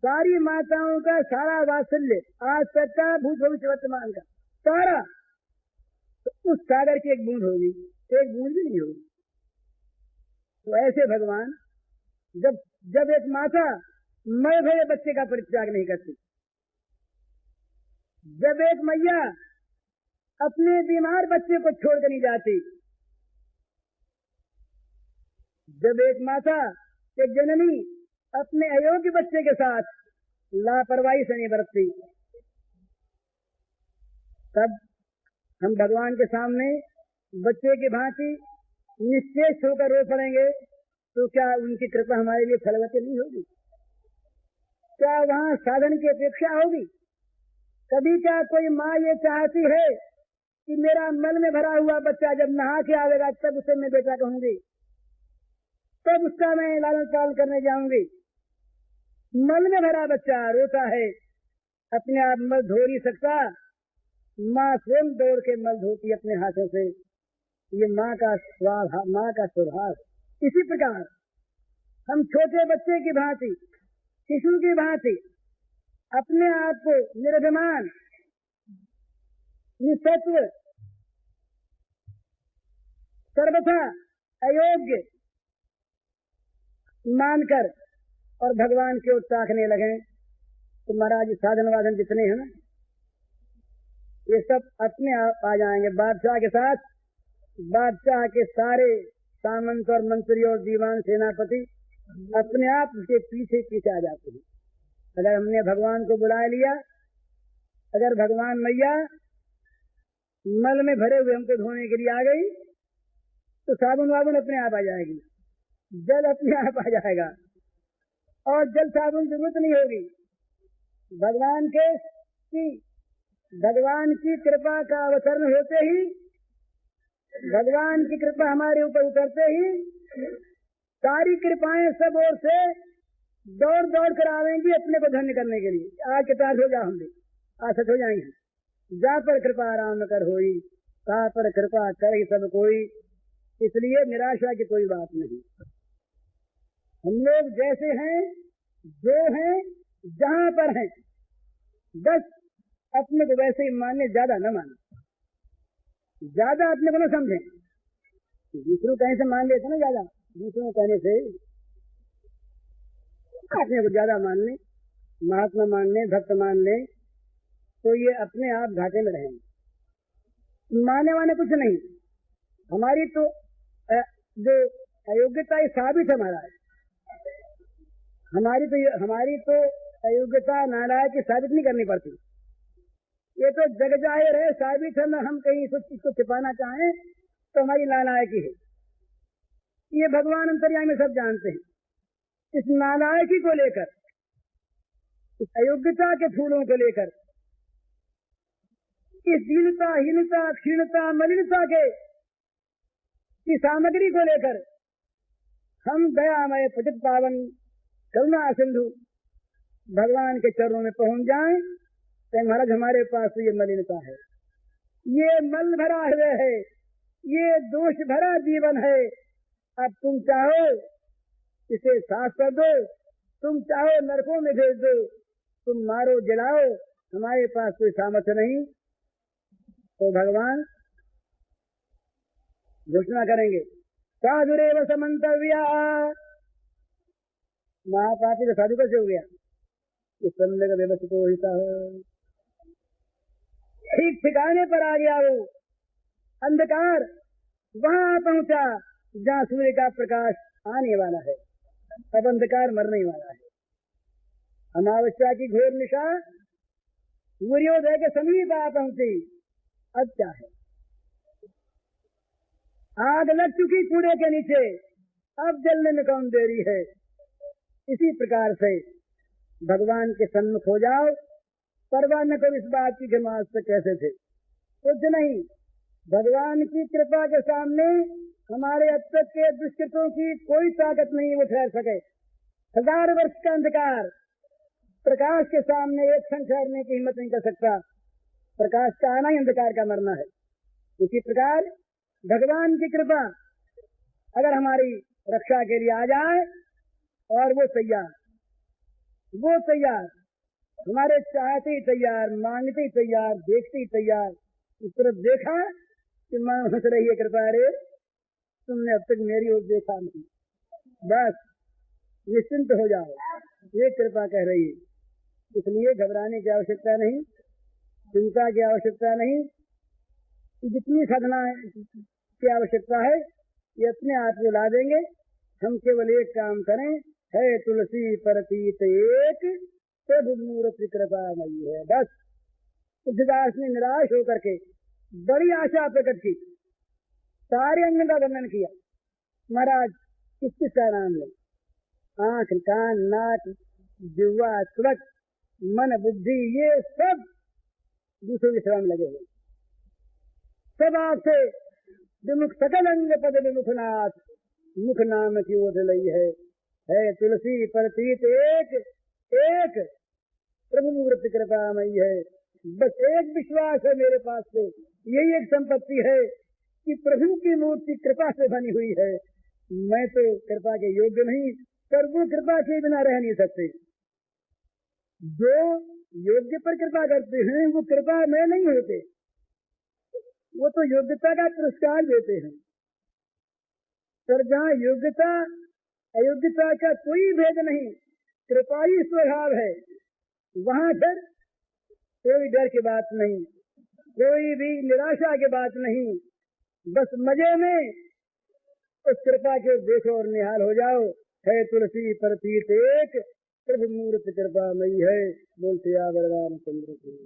सारी माताओं का सारा वात्सल्य आज तक का भूत भविष्य वर्तमान का सारा, तो उस सागर की एक बूंद होगी, एक बूंद भी नहीं होगी। तो ऐसे भगवान जब एक माता मैं भरे बच्चे का परित्याग नहीं करती, जब एक मैया अपने बीमार बच्चे को छोड़कर नहीं जाती, जब एक माता, एक जननी अपने अयोग्य बच्चे के साथ लापरवाही से नहीं बरतती, तब हम भगवान के सामने बच्चे की भांति निश्चेष होकर रो पड़ेंगे, तो क्या उनकी कृपा हमारे लिए फलवती नहीं होगी? क्या वहाँ साधन की अपेक्षा होगी? कभी क्या कोई माँ ये चाहती है कि मेरा मल में भरा हुआ बच्चा जब नहा के आवेगा तब उसे मैं बेटा कहूंगी, तब उसका मैं लालन पालन करने जाऊंगी? मल में भरा बच्चा रोता है, अपने आप मल धो नहीं सकता, माँ स्वयं दौड़ के मल धोती अपने हाथों से। ये माँ का स्वभाव। इसी प्रकार हम छोटे बच्चे की भांति, शिशु की भांति अपने आप को निर्भिमान, निसत्व, सर्वथा अयोग्य मानकर और भगवान के ओर ताकने लगे। तो महाराज साधन वाधन जितने हैं ना, ये सब अपने आप आ जाएंगे। बादशाह के साथ बादशाह के सारे सामंत और मंत्री और दीवान सेनापति अपने आप उसके पीछे पीछे आ जाते हैं। अगर हमने भगवान को बुला लिया, अगर भगवान मैया मल में भरे हुए हमको धोने के लिए आ गई, तो साबुन वाबुन अपने आप आ जाएगी, जल अपने आप आ जाएगा और जल साबुन जरूरत नहीं होगी। भगवान की कृपा का अवतरण होते ही, भगवान की कृपा हमारे ऊपर उतरते ही सारी कृपाएं सब ओर से दौड़ दौड़ कर आवेंगी अपने को धन्य करने के लिए। आज के तार हो जा, हम भी आज सच हो जाएंगे। जा पर कृपा आराम कर होई, ता पर कृपा कर ही सब कोई। इसलिए निराशा की कोई बात नहीं। हम लोग जैसे हैं, जो हैं, जहां पर हैं, बस अपने को वैसे ही माने, ज्यादा न माने, ज्यादा अपने को न समझें। दूसरों कहने से मान लेते ना, ज्यादा दूसरों कहने से अपने को ज्यादा मान ले, महात्मा मान ले, भक्त मान ले, तो ये अपने आप घाटे में रहेंगे। माने वाने कुछ नहीं। हमारी तो जो अयोग्यता ये साबित है महाराज, हमारी तो अयोग्यता नारायण की साबित नहीं करनी पड़ती। ये तो जग जाहिर है, साबित है। हम कहीं इसको छिपाना चाहें तो हमारी नालायकी है। ये भगवान अंतर्यामी में सब जानते हैं। इस नालायकी को लेकर, इस अयोग्यता के फूलों को लेकर, इस दीनता, हीनता, क्षीणता, मलिनता की सामग्री को लेकर हम दयामय पतित पावन करुणा सिंधु भगवान के चरणों में पहुंच जाएं। तो महाराज हमारे पास ये मलिनता है, ये मल भरा हुआ है, ये दोष भरा जीवन है। अब तुम चाहो इसे साफ कर दो, तुम चाहो नरकों में भेज दो, तुम मारो जलाओ, हमारे पास कोई सामर्थ्य नहीं। तो भगवान घोषणा करेंगे, साधुरेव समन्तव्या। महापापी का साधु कैसे हो गया? इस समय का व्यवस्थित हो हिस्सा हो, ठीक ठिकाने पर आ गया। वो अंधकार वहां पहुंचा जहां सूर्य का प्रकाश आने वाला है। अब अंधकार मरने वाला है। अमावस्या की घोर निशा सूर्योदय के समीप आ पहुंची। अब क्या है? आग लग चुकी कूड़े के नीचे, अब जलने में कौन देरी है। इसी प्रकार से भगवान के सन्मुख हो जाओ। परवाह न करो इस बात की जमात से कैसे थे, कुछ नहीं। भगवान की कृपा के सामने हमारे अब तक के दुष्कृतों की कोई ताकत नहीं वो ठहर सके। 1000 वर्ष का अंधकार प्रकाश के सामने एक क्षण ठहरने की हिम्मत नहीं कर सकता। प्रकाश का आना ही अंधकार का मरना है। इसी प्रकार भगवान की कृपा अगर हमारी रक्षा के लिए आ जाए और वो तैयार, वो तैयार, हमारे चाहते ही तैयार, मांगते ही तैयार, देखते ही तैयार। इस तरफ देखा कि माँ हंस रही है, कृपा रे तुमने अब तक मेरी ओर देखा नहीं, बस निश्चिंत हो जाओ, ये कृपा कह रही है। इसलिए घबराने की आवश्यकता नहीं, चिंता की आवश्यकता नहीं। जितनी साधना की आवश्यकता है ये अपने आप को ला देंगे। हम केवल एक काम करें, है तुलसी परतीत एक, प्रभु मूर्ति कृपामयी है। बस तुलसीदास ने निराश होकर के बड़ी आशा प्रकट की, सारे अंग का वर्णन किया। महाराज किस किसका नाम ले, आंख, कान, नाक, जिह्वा, त्वक, मन, बुद्धि, ये सब दूसरे विश्राम लगे हुए, सब आपसे विमुख, सकल अंग पद विमुखनाथ, मुख नाम की ओझ लई है तुलसी परतीत एक एक, प्रभु मूर्ति कृपामयी है। बस एक विश्वास है मेरे पास से, यही एक संपत्ति है कि प्रभु की मूर्ति कृपा से बनी हुई है। मैं तो कृपा के योग्य नहीं, पर वो कृपा के बिना रह नहीं सकते। जो योग्य पर कृपा करते हैं वो कृपा में नहीं होते, वो तो योग्यता का पुरस्कार देते हैं। पर जहाँ योग्यता अयोग्यता का कोई भेद नहीं, कृपाई स्वभाव है, वहां फिर कोई डर की बात नहीं, कोई भी निराशा की बात नहीं। बस मजे में उस कृपा के देखो और निहाल हो जाओ। है तुलसी परतीत एक, प्रभु मूर्ति कृपामयी है। बोलते आ भगवान चंद्र को।